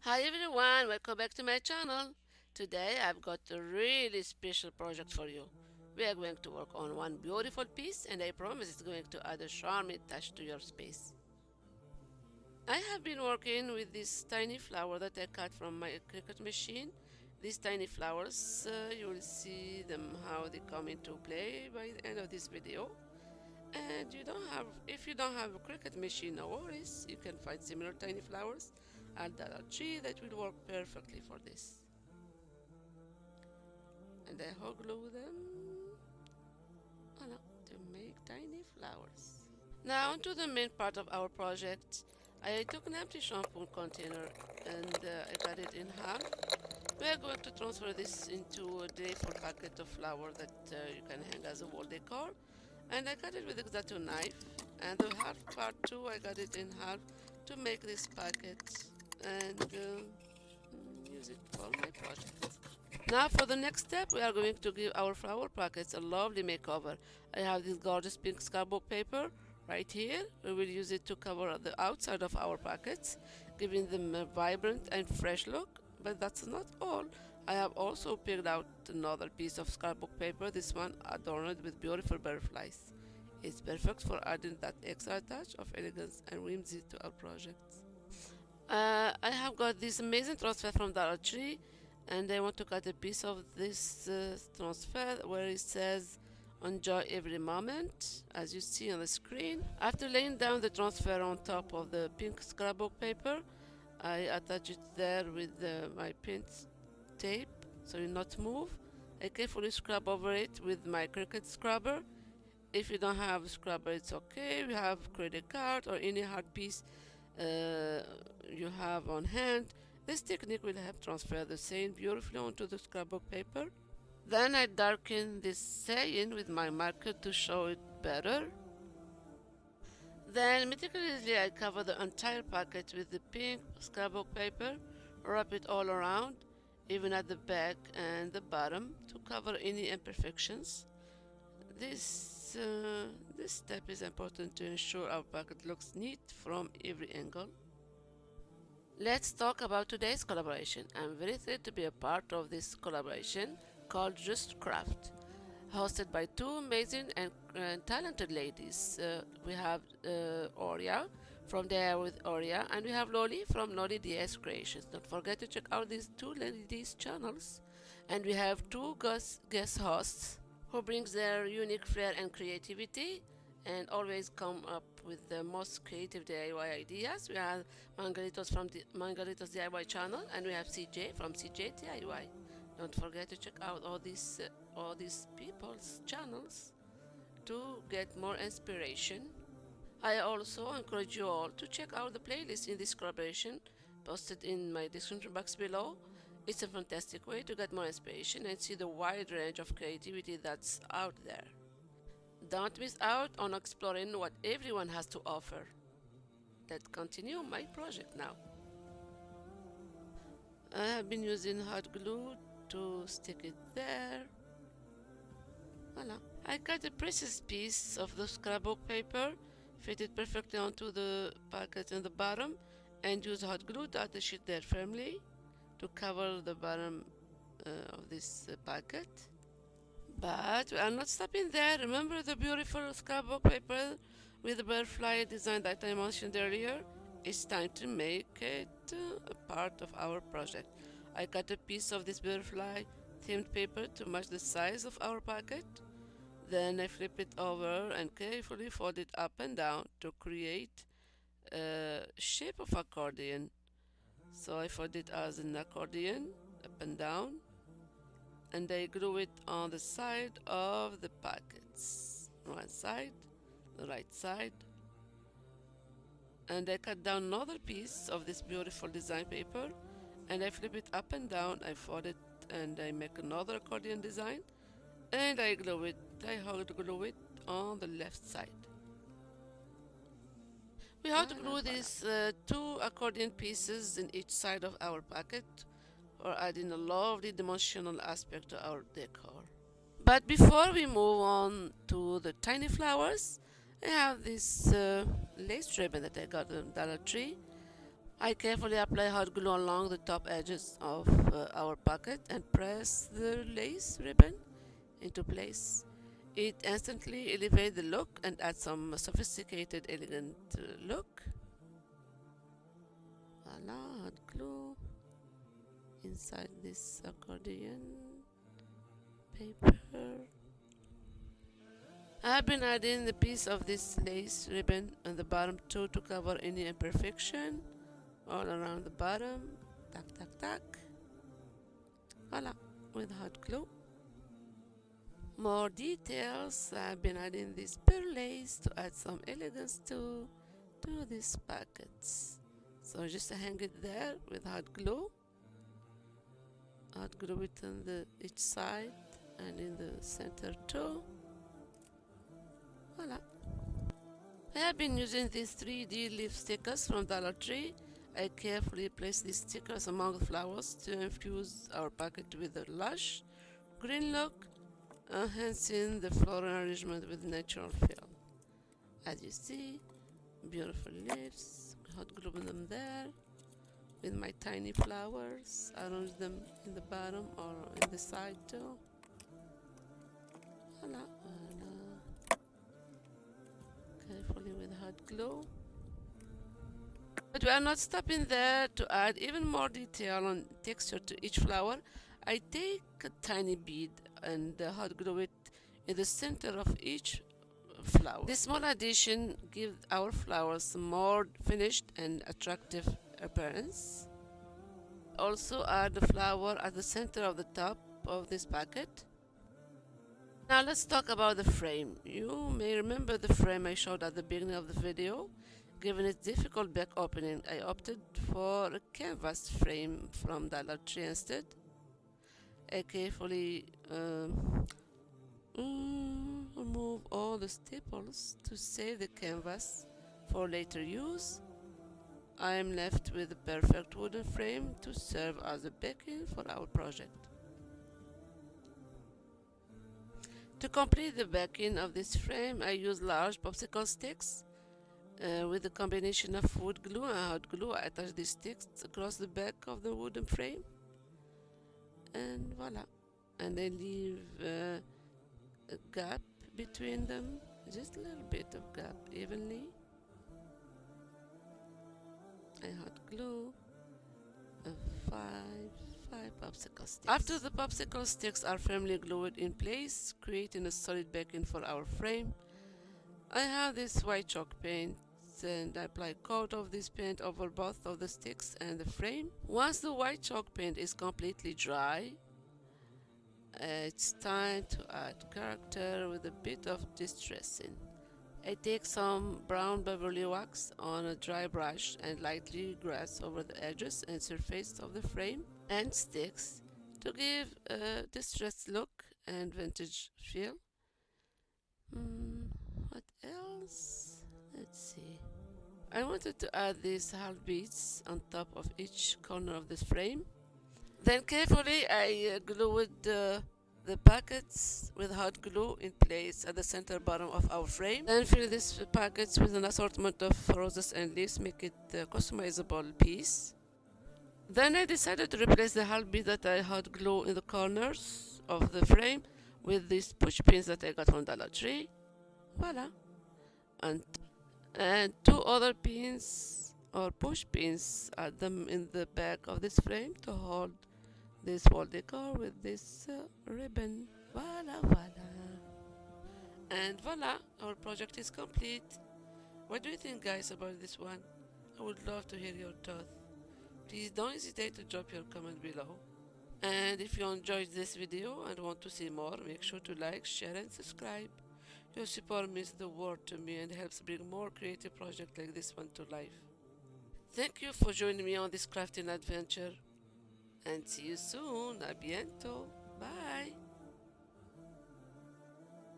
Hi everyone, welcome back to my channel. Today I've got a really special project for you. We are going to work on one beautiful piece and I promise it's going to add a charming touch to your space. I have been working with this tiny flower that I cut from my Cricut machine. These tiny flowers, you will see them how they come into play by the end of this video. And if you don't have a Cricut machine, no worries, you can find similar tiny flowers at Dollar Tree that will work perfectly for this. And I hot glue them to make tiny flowers. Now onto the main part of our project. I took an empty shampoo container and I cut it in half. We are going to transfer this into a delightful packet of flower that you can hang as a wall decor. And I cut it with X-Acto knife, and the half part too I cut it in half to make this packet and use it for my project. Now for the next step we are going to give our flower packets a lovely makeover. I have this gorgeous pink scrapbook paper right here. We will use it to cover the outside of our packets, giving them a vibrant and fresh look. But that's not all. I have also picked out another piece of scrapbook paper, this one adorned with beautiful butterflies. It's perfect for adding that extra touch of elegance and whimsy to our projects. I have got this amazing transfer from Dollar Tree and I want to cut a piece of this transfer where it says enjoy every moment, as you see on the screen. After laying down the transfer on top of the pink scrapbook paper, I attach it there with my paint tape so it will not move. I carefully scrub over it with my Cricut scrubber. If you don't have a scrubber, it's okay. We have credit card or any hard piece you have on hand. This technique will help transfer the stain beautifully onto the scrapbook paper. Then I darken this stain with my marker to show it better. Then meticulously I cover the entire packet with the pink scrapbook paper, wrap it all around, even at the back and the bottom, to cover any imperfections. This step is important to ensure our packet looks neat from every angle. Let's talk about today's collaboration. I'm very thrilled to be a part of this collaboration called Just Craft, hosted by two amazing and talented ladies. We have Oria from There with Oria, and we have Loli from Loli DS Creations. Don't forget to check out these two ladies' channels. And we have two guest hosts who brings their unique flair and creativity and always come up with the most creative DIY ideas. We have Margaritos from the Margaritos DIY channel, and we have CJ from CJ DIY. Don't forget to check out all these people's channels to get more inspiration. I also encourage you all to check out the playlist in this collaboration posted in my description box below. It's a fantastic way to get more inspiration and see the wide range of creativity that's out there. Don't miss out on exploring what everyone has to offer. Let's continue my project now. I have been using hot glue to stick it there. Voila. I cut a precious piece of the scrapbook paper, fit it perfectly onto the packet in the bottom, and use hot glue to attach it there firmly to cover the bottom of this packet. But we are not stopping there. Remember the beautiful scrapbook paper with the butterfly design that I mentioned earlier? It's time to make it a part of our project. I cut a piece of this butterfly themed paper to match the size of our packet. Then I flip it over and carefully fold it up and down to create a shape of accordion. So I fold it as an accordion, up and down, and I glue it on the side of the packets. One side, the right side, and I cut down another piece of this beautiful design paper and I flip it up and down. I fold it and I make another accordion design and I hot glue it on the left side. We hot glue these two accordion pieces in each side of our packet for adding a lovely dimensional aspect to our decor. But before we move on to the tiny flowers, I have this lace ribbon that I got from Dollar Tree. I carefully apply hot glue along the top edges of our pocket and press the lace ribbon into place. It instantly elevates the look and adds some sophisticated, elegant look. Voila, hot glue inside this accordion paper. I have been adding the piece of this lace ribbon on the bottom too to cover any imperfection all around the bottom. Tack, tack, tack. Voila, with hot glue. More details. I've been adding this pearl lace to add some elegance to these packets. So just hang it there with hot glue. Hot glue it on each side and in the center too. Voila. I have been using these 3D leaf stickers from Dollar Tree. I carefully place these stickers among the flowers to infuse our packet with a lush green look, enhancing the floral arrangement with natural feel. As you see, beautiful leaves, hot glue them there with my tiny flowers, arrange them in the bottom or in the side too. Voila, voila. Carefully with hot glue. But we are not stopping there. To add even more detail and texture to each flower, I take a tiny bead and hot glue it in the center of each flower. This small addition gives our flowers a more finished and attractive appearance. Also add the flower at the center of the top of this packet. Now let's talk about the frame. You may remember the frame I showed at the beginning of the video. Given its difficult back opening, I opted for a canvas frame from Dollar Tree instead. I carefully remove all the staples to save the canvas for later use. I am left with a perfect wooden frame to serve as a backing for our project. To complete the backing of this frame, I use large popsicle sticks. With a combination of wood glue and hot glue, I attach these sticks across the back of the wooden frame. And voila. And I leave a gap between them, just a little bit of gap evenly. I hot glue five popsicle sticks. After the popsicle sticks are firmly glued in place, creating a solid backing for our frame, I have this white chalk paint and I apply a coat of this paint over both of the sticks and the frame. Once the white chalk paint is completely dry, it's time to add character with a bit of distressing. I take some brown Beverly wax on a dry brush and lightly graze over the edges and surface of the frame and sticks to give a distressed look and vintage feel. What else? Let's see. I wanted to add these half beads on top of each corner of this frame. Then carefully I glued the packets with hot glue in place at the center bottom of our frame. Then fill these packets with an assortment of roses and leaves, make it a customizable piece. Then I decided to replace the half bead that I hot glue in the corners of the frame with these push pins that I got from Dollar Tree. Voila. And two other pins or push pins, add them in the back of this frame to hold this wall decor with this ribbon. Voila, voila. And voila, our project is complete. What do you think, guys, about this one? I would love to hear your thoughts. Please don't hesitate to drop your comment below. And if you enjoyed this video and want to see more, make sure to like, share and subscribe. Your support means the world to me and helps bring more creative projects like this one to life. Thank you for joining me on this crafting adventure. And see you soon. A bientôt. Bye.